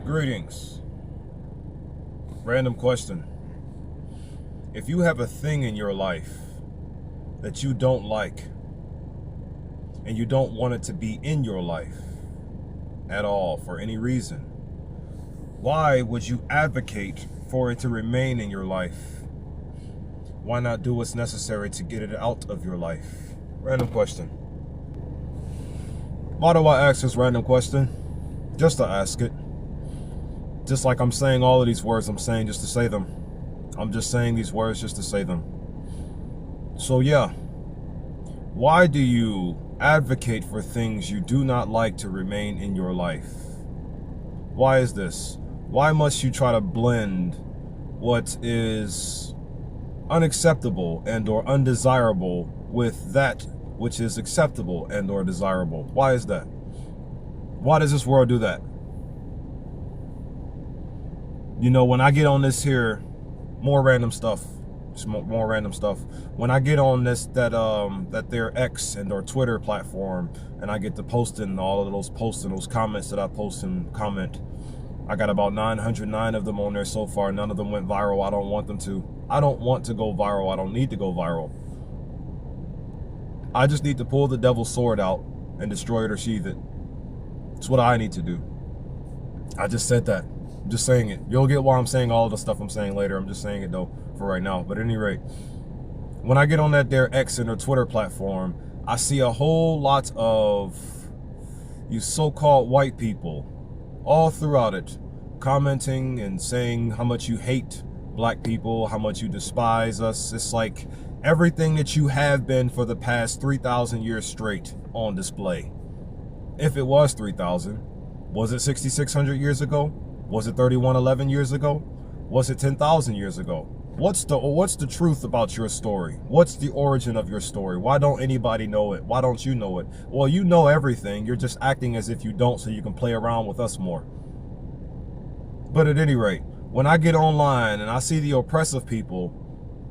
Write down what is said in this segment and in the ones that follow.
Greetings. Random question. If you have a thing in your life that you don't like and you don't want it to be in your life at all for any reason, why would you advocate for it to remain in your life? Why not do what's necessary to get it out of your life? Random question. Why do I ask this random question? Just to ask it. Just like I'm saying all of these words, I'm saying just to say them. I'm just saying these words just to say them. So yeah, why do you advocate for things you do not like to remain in your life? Why is this? Why must you try to blend what is unacceptable and or undesirable with that which is acceptable and or desirable? Why is that? Why does this world do that? You know, when I get on this here, more random stuff, more random stuff. When I get on this, that their X and or Twitter platform, and I get to posting all of those posts and those comments that I post and comment, I got about 909 of them on there so far. None of them went viral. I don't want them to. I don't want to go viral. I don't need to go viral. I just need to pull the devil's sword out and destroy it or sheathe it. It's what I need to do. I just said that. I'm just saying it. You'll get why I'm saying all the stuff I'm saying later. I'm just saying it though for right now. But at any rate, when I get on that their X and their Twitter platform, I see a whole lot of you so-called white people all throughout it commenting and saying how much you hate black people, how much you despise us. It's like everything that you have been for the past 3,000 years straight on display. If it was 3,000, was it 6,600 years ago? Was it 3111 years ago? Was it 10,000 years ago? What's the truth about your story? What's the origin of your story? Why don't anybody know it? Why don't you know it? Well, you know everything. You're just acting as if you don't so you can play around with us more. But at any rate, when I get online and I see the oppressive people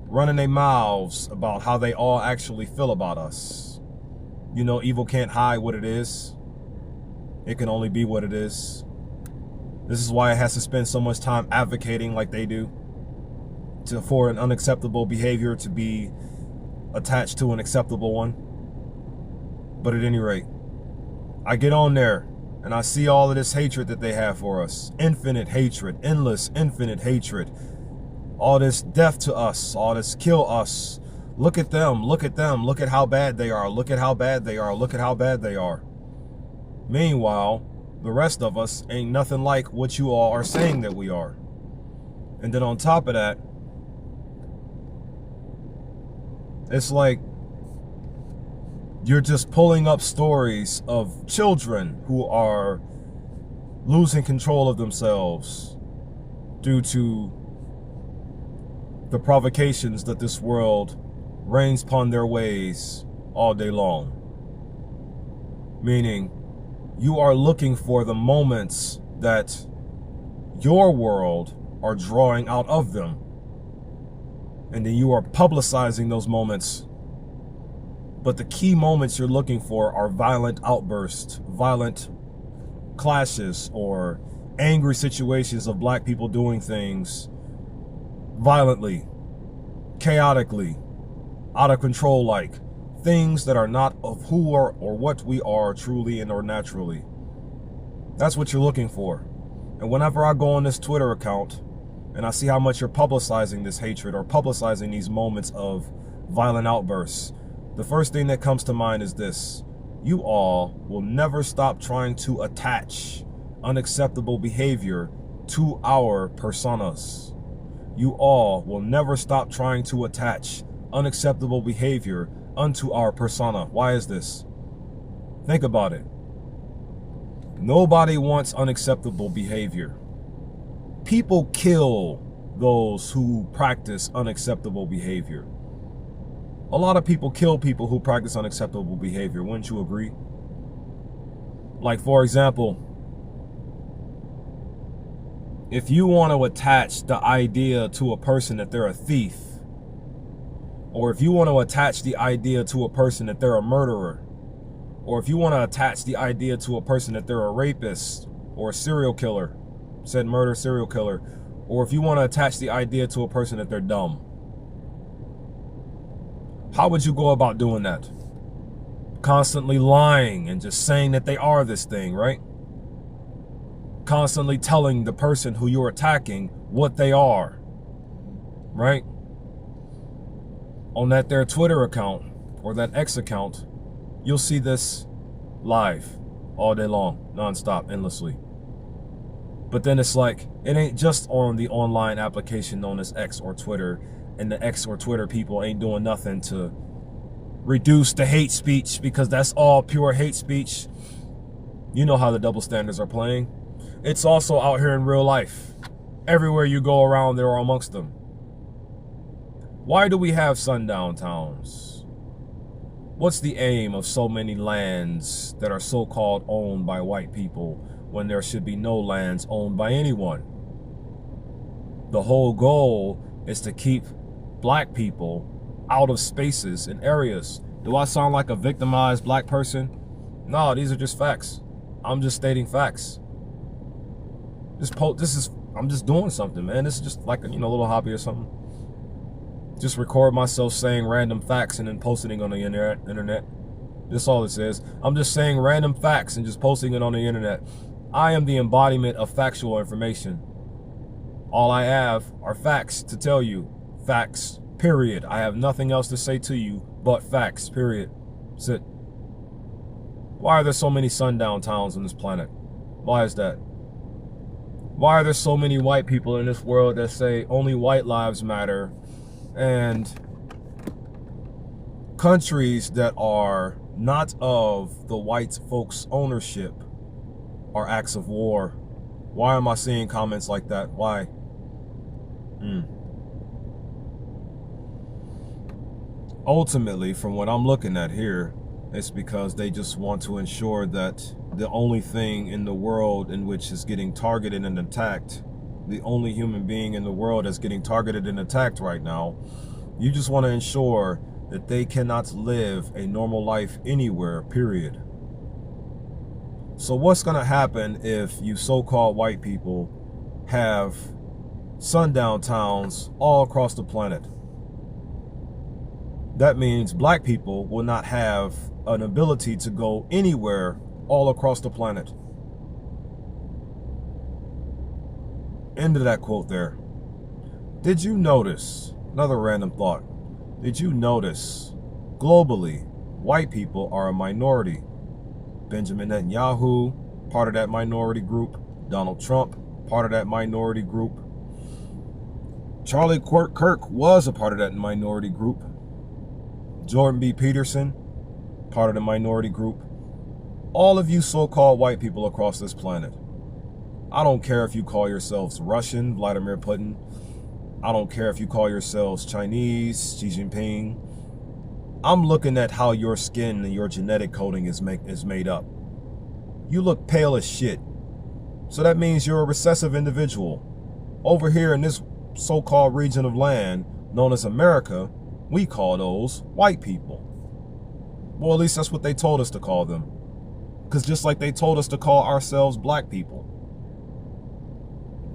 running their mouths about how they all actually feel about us, you know, evil can't hide what it is. It can only be what it is. This is why it has to spend so much time advocating like they do for an unacceptable behavior to be attached to an acceptable one. But at any rate, I get on there and I see all of this hatred that they have for us. Infinite hatred, endless, infinite hatred. All this death to us, all this kill us. Look at them, look at them, look at how bad they are, look at how bad they are, look at how bad they are. Meanwhile, the rest of us ain't nothing like what you all are saying that we are. And then on top of that, it's like you're just pulling up stories of children who are losing control of themselves due to the provocations that this world rains upon their ways all day long. Meaning, you are looking for the moments that your world are drawing out of them. And then you are publicizing those moments. But the key moments you're looking for are violent outbursts, violent clashes, or angry situations of black people doing things violently, chaotically, out of control like. Things that are not of who or what we are truly and or naturally. That's what you're looking for. And whenever I go on this Twitter account and I see how much you're publicizing this hatred or publicizing these moments of violent outbursts, the first thing that comes to mind is this: you all will never stop trying to attach unacceptable behavior to our personas. You all will never stop trying to attach unacceptable behavior unto our persona. Why is this? Think about it. Nobody wants unacceptable behavior. People kill those who practice unacceptable behavior. A lot of people kill people who practice unacceptable behavior. Wouldn't you agree? Like, for example, if you want to attach the idea to a person that they're a thief, or if you want to attach the idea to a person that they're a murderer, or if you want to attach the idea to a person that they're a rapist or a serial killer, said murder serial killer, or if you want to attach the idea to a person that they're dumb, how would you go about doing that? Constantly lying and just saying that they are this thing, right? Constantly telling the person who you're attacking what they are, right? On their Twitter account or that X account, you'll see this live all day long, nonstop, endlessly. But then it's like, it ain't just on the online application known as X or Twitter, and the X or Twitter people ain't doing nothing to reduce the hate speech, because that's all pure hate speech. You know how the double standards are playing. It's also out here in real life. Everywhere you go around, they're amongst them. Why do we have sundown towns? What's the aim of so many lands that are so-called owned by white people when there should be no lands owned by anyone? The whole goal is to keep black people out of spaces and areas. Do I sound like a victimized black person? No, these are just facts. I'm just stating facts. I'm just doing something, man. This is just like a little hobby or something. Just record myself saying random facts and then posting it on the internet. That's all this is. I'm just saying random facts and just posting it on the internet. I am the embodiment of factual information. All I have are facts to tell you. Facts, period. I have nothing else to say to you but facts, period. That's it. Why are there so many sundown towns on this planet? Why is that? Why are there so many white people in this world that say only white lives matter, and countries that are not of the white folks' ownership are acts of war? Why am I seeing comments like that? Why? Ultimately, from what I'm looking at here, it's because they just want to ensure that the only thing in the world in which is getting targeted and attacked, the only human being in the world that's getting targeted and attacked right now, you just want to ensure that they cannot live a normal life anywhere, period. So what's going to happen if you so-called white people have sundown towns all across the planet? That means black people will not have an ability to go anywhere all across the planet. End of that quote there. Did you notice, another random thought, did you notice globally white people are a minority? Benjamin Netanyahu, part of that minority group. Donald Trump, part of that minority group. Charlie Kirk was a part of that minority group. Jordan B. Peterson, part of the minority group. All of you so-called white people across this planet. I don't care if you call yourselves Russian, Vladimir Putin. I don't care if you call yourselves Chinese, Xi Jinping. I'm looking at how your skin and your genetic coding is made up. You look pale as shit. So that means you're a recessive individual. Over here in this so-called region of land known as America, we call those white people. Well, at least that's what they told us to call them. Because just like they told us to call ourselves black people.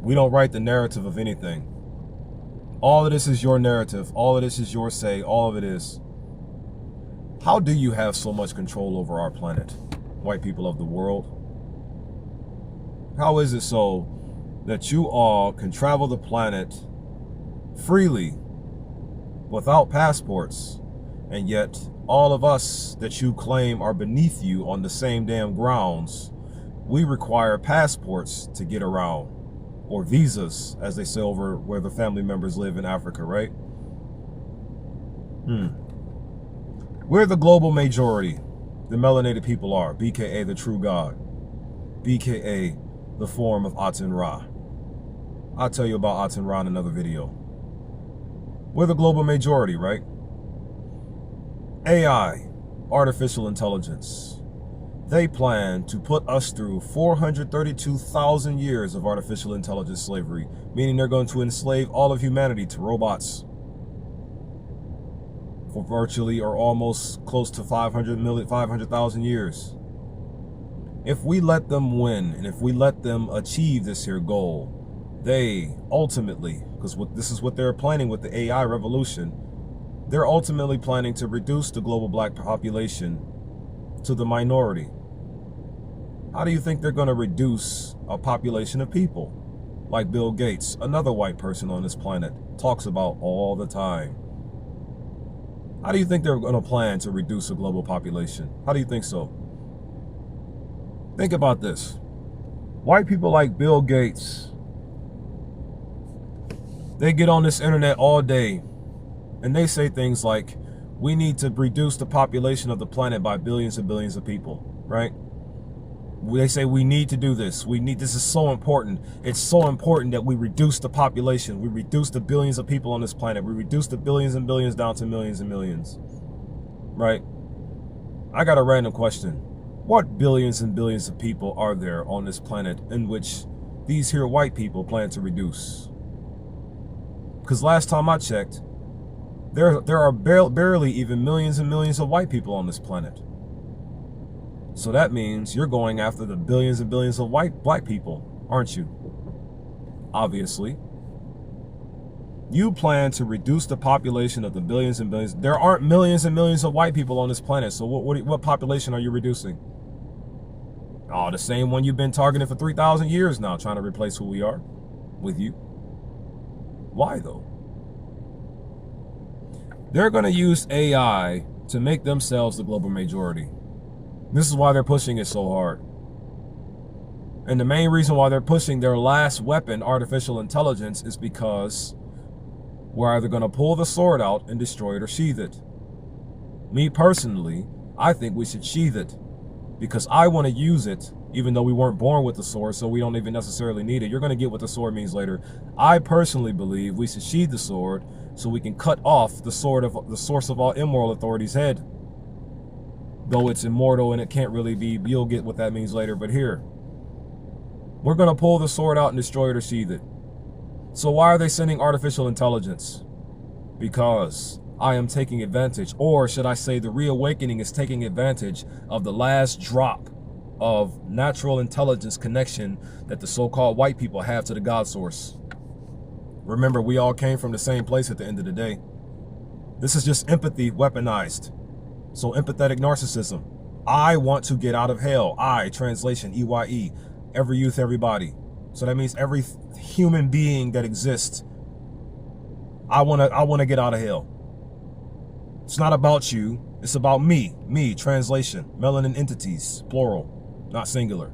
We don't write the narrative of anything. All of this is your narrative. All of this is your say. All of it is. How do you have so much control over our planet, white people of the world? How is it so that you all can travel the planet freely without passports, and yet all of us that you claim are beneath you on the same damn grounds, we require passports to get around, or visas, as they say over where the family members live in Africa, right? We're the global majority. The melanated people are, BKA the true God, BKA the form of Aten Ra. I'll tell you about Aten Ra in another video. We're the global majority, right? AI, artificial intelligence. They plan to put us through 432,000 years of artificial intelligence slavery, meaning they're going to enslave all of humanity to robots for virtually or almost close to 500,000 years. If we let them win and if we let them achieve this here goal, they ultimately, because this is what they're planning with the AI revolution, they're ultimately planning to reduce the global black population to the minority. How do you think they're going to reduce a population of people? Like Bill Gates, another white person on this planet, talks about all the time. How do you think they're going to plan to reduce a global population? How do you think so? Think about this. White people like Bill Gates, they get on this internet all day and they say things like, we need to reduce the population of the planet by billions and billions of people, right? They say we need to do this. This is so important. It's so important that we reduce the population. We reduce the billions of people on this planet. We reduce the billions and billions down to millions and millions, right? I got a random question. What billions and billions of people are there on this planet in which these here white people plan to reduce? Because last time I checked, there are barely even millions and millions of white people on this planet. So that means you're going after the billions and billions of black people, aren't you? Obviously. You plan to reduce the population of the billions and billions. There aren't millions and millions of white people on this planet. So what population are you reducing? Oh, the same one you've been targeting for 3,000 years now, trying to replace who we are with you. Why though? They're going to use AI to make themselves the global majority. This is why they're pushing it so hard. And the main reason why they're pushing their last weapon, artificial intelligence, is because we're either going to pull the sword out and destroy it or sheath it. Me personally, I think we should sheath it because I want to use it, even though we weren't born with the sword, so we don't even necessarily need it. You're going to get what the sword means later. I personally believe we should sheath the sword so we can cut off the sword of the source of all immoral authority's head. Though it's immortal and it can't really be, you'll get what that means later. But here, we're going to pull the sword out and destroy it or sheath it. So why are they sending artificial intelligence? Because I am taking advantage, or should I say the reawakening is taking advantage of the last drop of natural intelligence connection that the so-called white people have to the God source. Remember, we all came from the same place at the end of the day. This is just empathy weaponized. So empathetic narcissism. I want to get out of hell. I, translation, EYE, every youth, everybody. So that means every human being that exists. I want to get out of hell. It's not about you. It's about me. Me, translation, melanin entities, plural, not singular.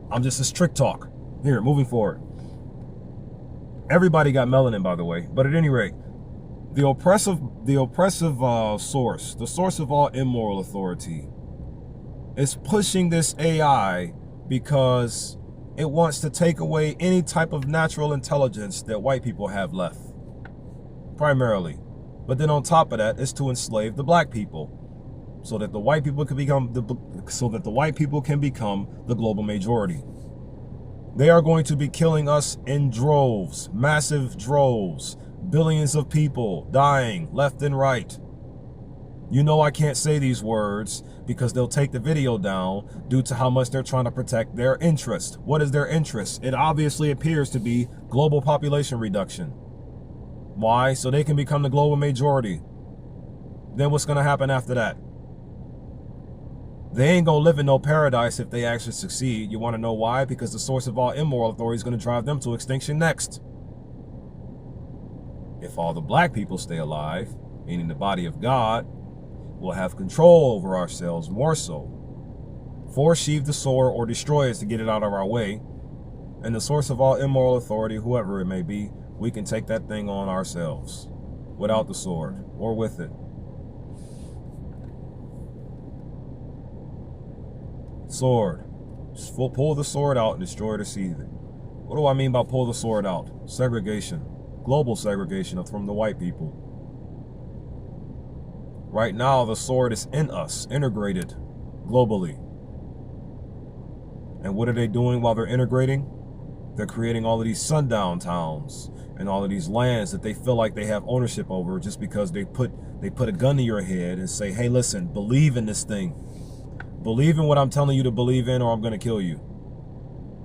I'm just a trick talk. Here, moving forward. Everybody got melanin, by the way. But at any rate, the oppressive source, the source of all immoral authority, is pushing this AI because it wants to take away any type of natural intelligence that white people have left, primarily. But then on top of that, it's to enslave the black people, so that the white people can become the global majority. They are going to be killing us in droves, massive droves. Billions of people dying left and right. You know I can't say these words because they'll take the video down due to how much they're trying to protect their interest. What is their interest? It obviously appears to be global population reduction. Why? So they can become the global majority. Then what's going to happen after that? They ain't going to live in no paradise if they actually succeed. You want to know why? Because the source of all immoral authority is going to drive them to extinction next. If all the black people stay alive, meaning the body of God, we'll have control over ourselves more so. Force sheathe the sword or destroy us to get it out of our way. And the source of all immoral authority, whoever it may be, we can take that thing on ourselves without the sword or with it. Sword. Just pull the sword out and destroy it or sheathe it. What do I mean by pull the sword out? Segregation. Global segregation from the white people. Right now, the sword is in us, integrated globally. And what are they doing while they're integrating? They're creating all of these sundown towns and all of these lands that they feel like they have ownership over just because they put a gun to your head and say, hey, listen, believe in this thing. Believe in what I'm telling you to believe in, or I'm going to kill you.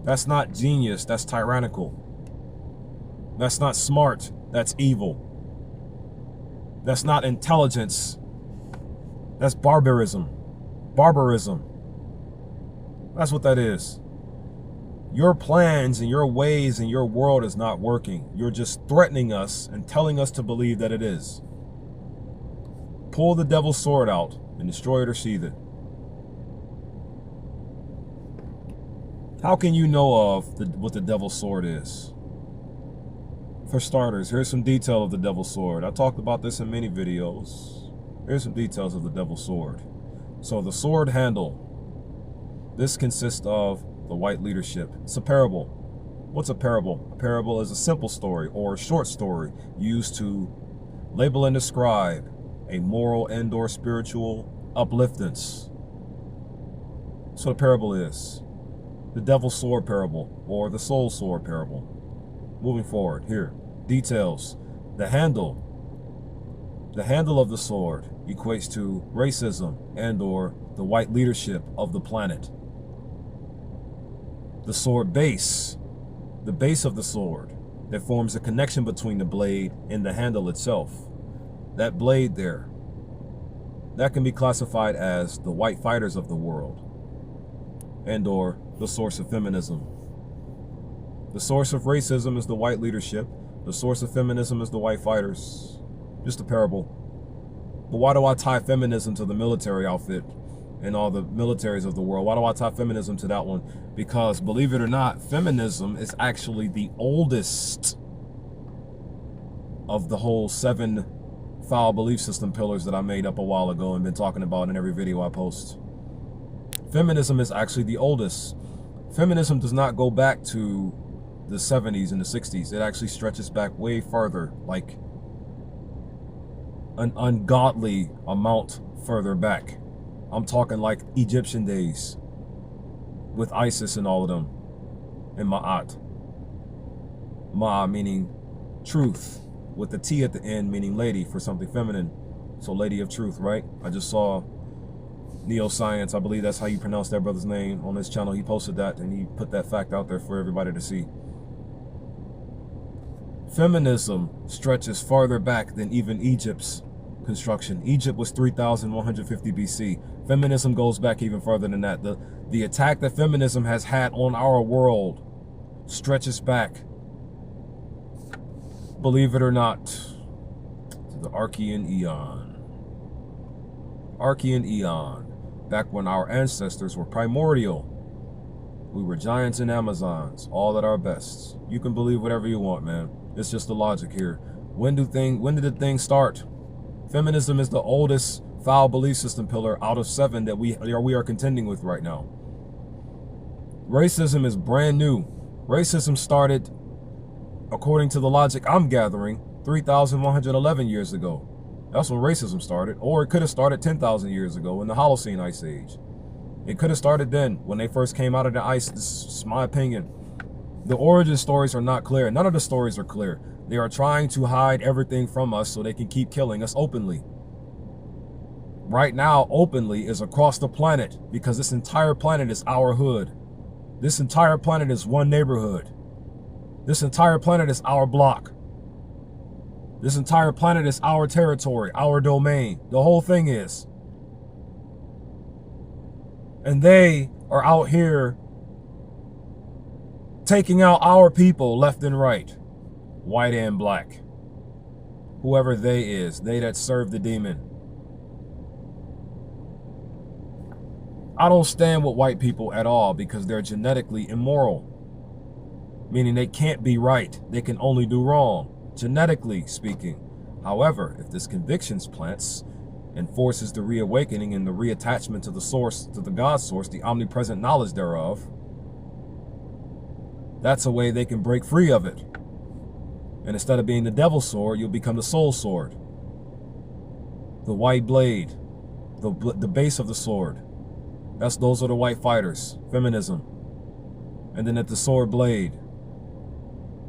That's not genius. That's tyrannical. That's not smart. That's evil. That's not intelligence. That's barbarism. Barbarism. That's what that is. Your plans and your ways and your world is not working. You're just threatening us and telling us to believe that it is. Pull the devil's sword out and destroy it or sheathe it. How can you know of what the devil's sword is? For starters, here's some detail of the devil's sword. I talked about this in many videos. Here's some details of the devil's sword. So the sword handle, this consists of the white leadership. It's a parable. What's a parable? A parable is a simple story or a short story used to label and describe a moral and or spiritual upliftance. That's what a parable is. The devil's sword parable or the soul sword parable. Moving forward here, details. The handle of the sword equates to racism and or the white leadership of the planet. The sword base, the base of the sword that forms a connection between the blade and the handle itself. That blade there, that can be classified as the white fighters of the world and or the source of feminism. The source of racism is the white leadership. The source of feminism is the white fighters. Just a parable. But why do I tie feminism to the military outfit and all the militaries of the world? Why do I tie feminism to that one? Because believe it or not, feminism is actually the oldest of the whole 7 foul belief system pillars that I made up a while ago and been talking about in every video I post. Feminism is actually the oldest. Feminism does not go back to the 70s and the 60s. It actually stretches back way farther, like an ungodly amount further back. I'm talking like Egyptian days with Isis and all of them, and Ma'at. Ma meaning truth, with the T at the end meaning lady for something feminine. So lady of truth, right? I just saw Neoscience, I believe that's how you pronounce that brother's name, on his channel. He posted that and he put that fact out there for everybody to see. Feminism stretches farther back than even Egypt's construction. Egypt was 3,150 BC. Feminism goes back even farther than that. The attack that feminism has had on our world stretches back, believe it or not, to the Archean Eon. Archean Eon. Back when our ancestors were primordial. We were giants and Amazons, all at our best. You can believe whatever you want, man. It's just the logic here. When did the thing start? Feminism is the oldest foul belief system pillar out of 7 that we are contending with right now. Racism is brand new. Racism started, according to the logic I'm gathering, 3,111 years ago. That's when racism started. Or it could have started 10,000 years ago in the Holocene Ice Age. It could have started then when they first came out of the ice. This is my opinion. The origin stories are not clear. None of the stories are clear. They are trying to hide everything from us so they can keep killing us openly. Right now, openly is across the planet, because this entire planet is our hood. This entire planet is one neighborhood. This entire planet is our block. This entire planet is our territory, our domain. The whole thing is. And they are out here taking out our people left and right, white and black. Whoever they is, they that serve the demon. I don't stand with white people at all because they're genetically immoral, meaning they can't be right. They can only do wrong, genetically speaking. However, if this convictions plants and forces the reawakening and the reattachment to the source, to the God source, the omnipresent knowledge thereof, that's a way they can break free of it. And instead of being the devil's sword, you'll become the soul sword. The white blade, the base of the sword. Those are the white fighters, feminism. And then at the sword blade,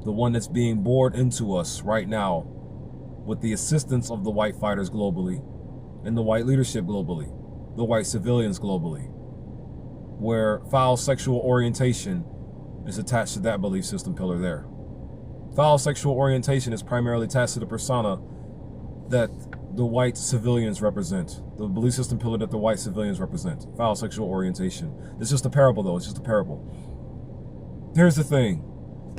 the one that's being bored into us right now with the assistance of the white fighters globally and the white leadership globally, the white civilians globally. where foul sexual orientation is attached to that belief system pillar there. Foul sexual orientation is primarily attached to the persona that the white civilians represent, the belief system pillar that the white civilians represent. Foul sexual orientation. It's just a parable, though. It's just a parable. Here's the thing.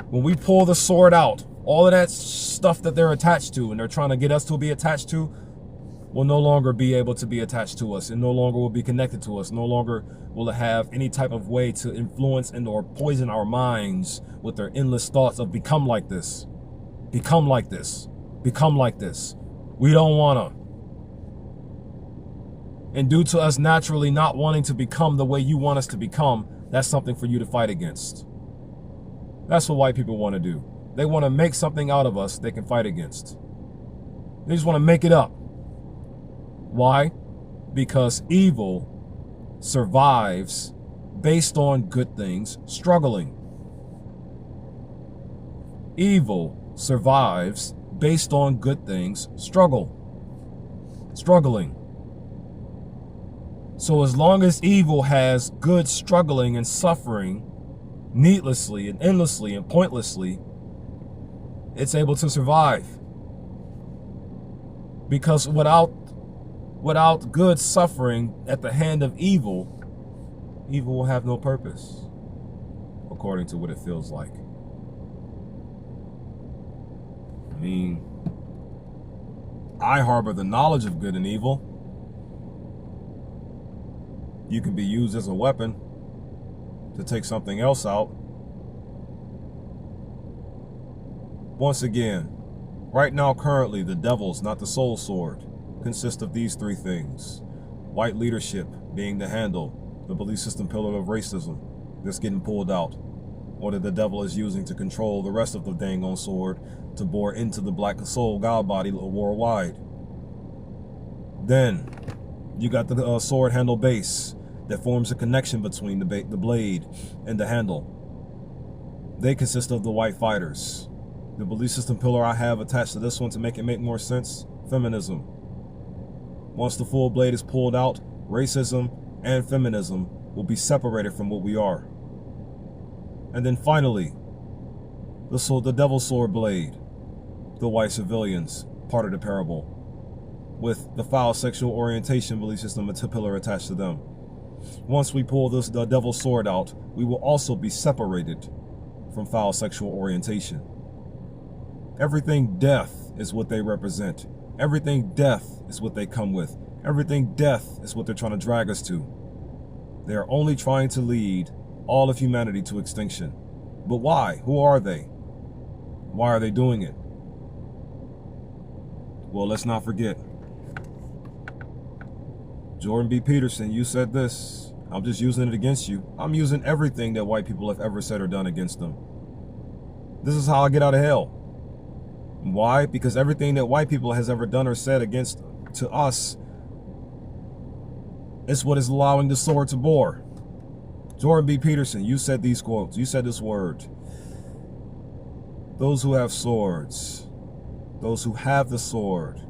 When we pull the sword out, all of that stuff that they're attached to and they're trying to get us to be attached to will no longer be able to be attached to us and no longer will be connected to us. No longer will it have any type of way to influence and or poison our minds with their endless thoughts of become like this, become like this, become like this. We don't want to. And due to us naturally not wanting to become the way you want us to become, that's something for you to fight against. That's what white people want to do. They want to make something out of us they can fight against. They just want to make it up. Why? Because evil survives based on good things struggling. Evil survives based on good things struggling. So as long as evil has good struggling and suffering needlessly and endlessly and pointlessly, it's able to survive. Because without good suffering at the hand of evil, evil will have no purpose, according to what it feels like. I mean, I harbor the knowledge of good and evil. You can be used as a weapon to take something else out. Once again, right now, currently, the devil's, not the soul sword, consists of these three things. White leadership being the handle, the belief system pillar of racism that's getting pulled out, or that the devil is using to control the rest of the dang on sword to bore into the black soul God body worldwide. Then you got the sword handle base that forms a connection between the blade and the handle. They consist of the white fighters. The belief system pillar I have attached to this one to make it make more sense, feminism. Once the full blade is pulled out, racism and feminism will be separated from what we are. And then finally, the devil's sword blade, the white civilians, part of the parable, with the foul sexual orientation belief system pillar attached to them. Once we pull the devil's sword out, we will also be separated from foul sexual orientation. Everything death is what they represent. Everything death is what they come with. Everything death is what they're trying to drag us to. They are only trying to lead all of humanity to extinction. But why? Who are they? Why are they doing it? Well, let's not forget. Jordan B. Peterson, you said this. I'm just using it against you. I'm using everything that white people have ever said or done against them. This is how I get out of hell. Why? Because everything that white people has ever done or said against to us is what is allowing the sword to bore. Jordan B. Peterson, you said these quotes. You said this word. Those who have swords, those who have the sword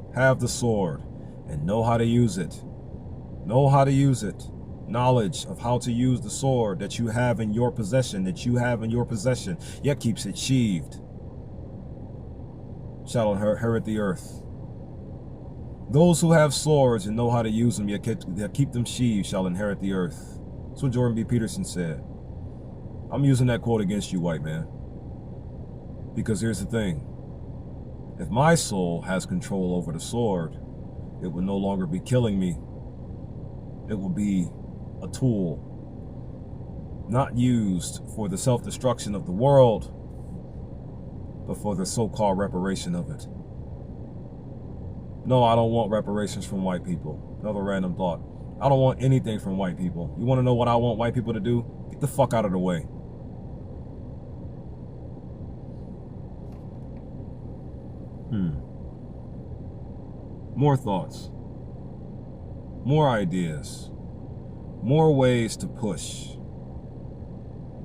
and know how to use it. Know how to use it. Knowledge of how to use the sword that you have in your possession, yet keeps it sheathed, shall inherit the earth. Those who have swords and know how to use them, yet keep them sheathed, shall inherit the earth. That's what Jordan B. Peterson said. I'm using that quote against you, white man. Because here's the thing. If my soul has control over the sword, it will no longer be killing me. It will be a tool, not used for the self-destruction of the world, but for the so-called reparation of it. No, I don't want reparations from white people. Another random thought. I don't want anything from white people. You want to know what I want white people to do? Get the fuck out of the way. More thoughts. More ideas. More ways to push.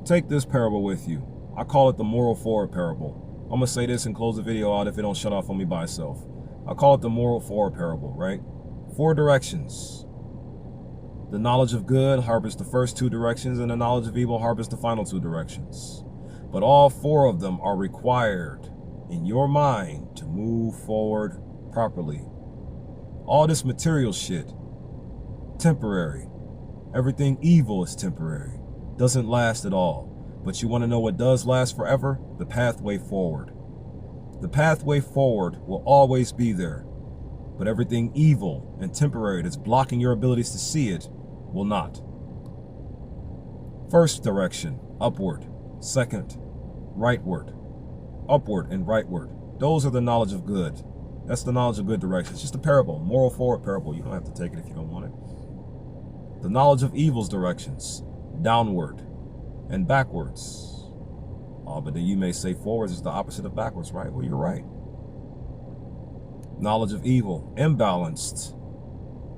Take this parable with you. I call it the moral forward parable. I'm going to say this and close the video out if it don't shut off on me by itself. I call it the moral forward parable, right? 4 directions. The knowledge of good harbors the first two directions, and the knowledge of evil harbors the final two directions. But all four of them are required in your mind to move forward properly. All this material shit, temporary. Everything evil is temporary. Doesn't last at all. But you want to know what does last forever? The pathway forward. The pathway forward will always be there. But everything evil and temporary that's blocking your abilities to see it will not. First direction, upward. Second, rightward. Upward and rightward. Those are the knowledge of good. That's the knowledge of good direction. It's just a parable, moral forward parable. You don't have to take it if you don't want it. The knowledge of evil's directions, downward and backwards. Oh, but then you may say forwards is the opposite of backwards, right? Well, you're right. Knowledge of evil, imbalanced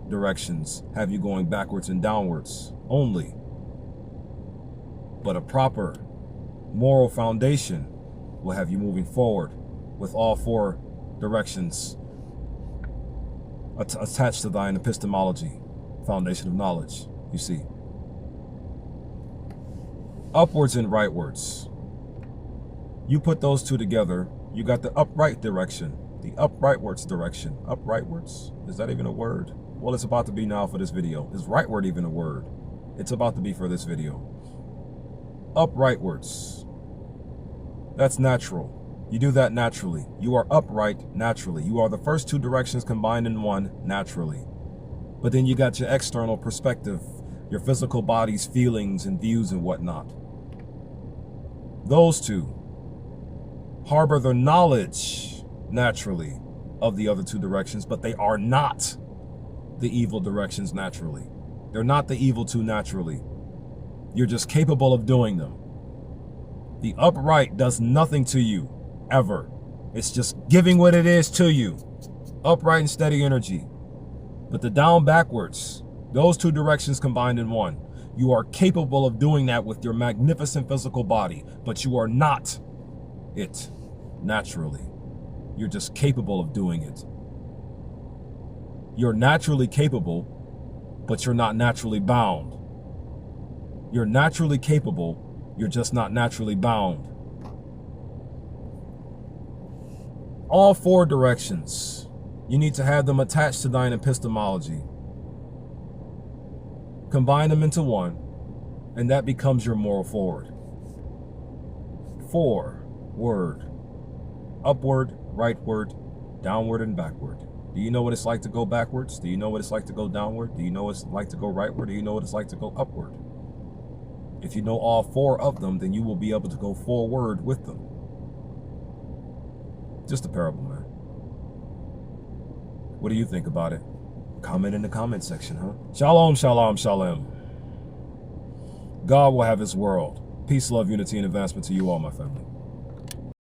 directions have you going backwards and downwards only. But a proper moral foundation will have you moving forward with all four directions attached to thine epistemology, foundation of knowledge, you see. Upwards and rightwards. You put those two together, you got the upright direction, the uprightwards direction. Uprightwards? Is that even a word? Well, it's about to be now for this video. Is rightward even a word? It's about to be for this video. Uprightwards. That's natural. You do that naturally. You are upright naturally. You are the first two directions combined in one naturally. But then you got your external perspective, your physical body's feelings and views and whatnot. Those two harbor the knowledge naturally of the other two directions, but they are not the evil directions naturally. They're not the evil two naturally. You're just capable of doing them. The upright does nothing to you, ever. It's just giving what it is to you. Upright and steady energy. But the down backwards, those two directions combined in one, you are capable of doing that with your magnificent physical body, but you are not it naturally. You're just capable of doing it. You're naturally capable, but you're not naturally bound. You're naturally capable, you're just not naturally bound. All four directions, you need to have them attached to thine epistemology. Combine them into one, and that becomes your moral forward. Forward. Upward, rightward, downward, and backward. Do you know what it's like to go backwards? Do you know what it's like to go downward? Do you know what it's like to go rightward? Do you know what it's like to go upward? If you know all four of them, then you will be able to go forward with them. Just a parable, man. What do you think about it? Comment in the comment section, huh? Shalom, shalom, shalom. God will have his world. Peace, love, unity, and advancement to you all, my family.